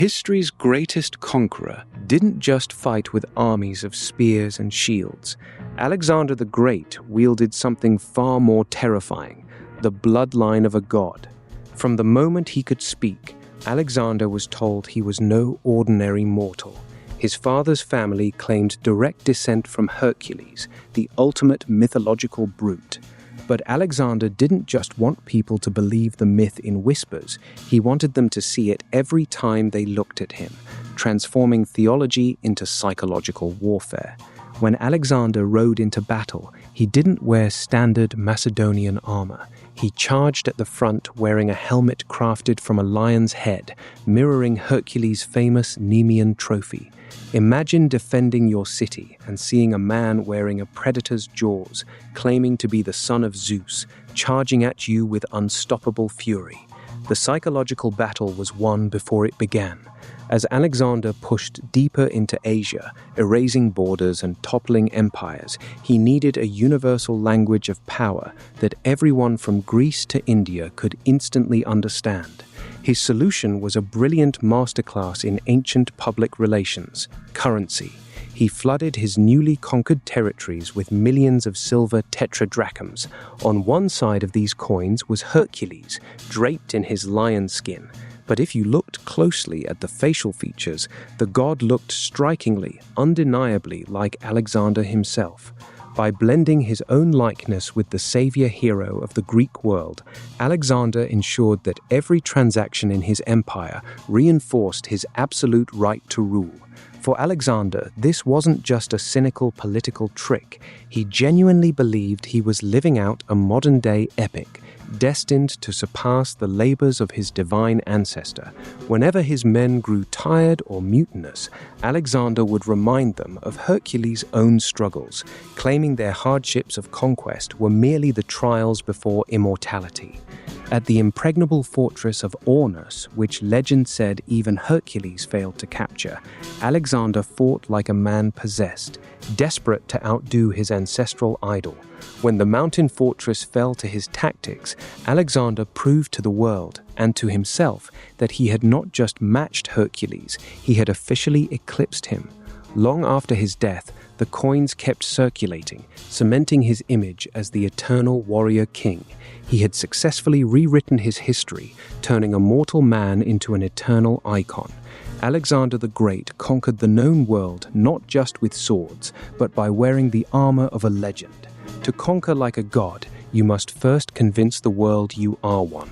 History's greatest conqueror didn't just fight with armies of spears and shields. Alexander the Great wielded something far more terrifying, the bloodline of a god. From the moment he could speak, Alexander was told he was no ordinary mortal. His father's family claimed direct descent from Hercules, the ultimate mythological brute. But Alexander didn't just want people to believe the myth in whispers, he wanted them to see it every time they looked at him, transforming theology into psychological warfare. When Alexander rode into battle, he didn't wear standard Macedonian armor. He charged at the front wearing a helmet crafted from a lion's head, mirroring Hercules' famous Nemean trophy. Imagine defending your city and seeing a man wearing a predator's jaws, claiming to be the son of Zeus, charging at you with unstoppable fury. The psychological battle was won before it began. As Alexander pushed deeper into Asia, erasing borders and toppling empires, he needed a universal language of power that everyone from Greece to India could instantly understand. His solution was a brilliant masterclass in ancient public relations, currency. He flooded his newly conquered territories with millions of silver tetradrachms. On one side of these coins was Hercules, draped in his lion skin. But if you looked closely at the facial features, the god looked strikingly, undeniably like Alexander himself. By blending his own likeness with the savior hero of the Greek world, Alexander ensured that every transaction in his empire reinforced his absolute right to rule. For Alexander, this wasn't just a cynical political trick. He genuinely believed he was living out a modern-day epic, destined to surpass the labors of his divine ancestor. Whenever his men grew tired or mutinous, Alexander would remind them of Hercules' own struggles, claiming their hardships of conquest were merely the trials before immortality. At the impregnable fortress of Aornos, which legend said even Hercules failed to capture, Alexander fought like a man possessed, desperate to outdo his ancestral idol. When the mountain fortress fell to his tactics, Alexander proved to the world and to himself that he had not just matched Hercules, he had officially eclipsed him. Long after his death, the coins kept circulating, cementing his image as the eternal warrior king. He had successfully rewritten his history, turning a mortal man into an eternal icon. Alexander the Great conquered the known world not just with swords, but by wearing the armor of a legend. To conquer like a god, you must first convince the world you are one.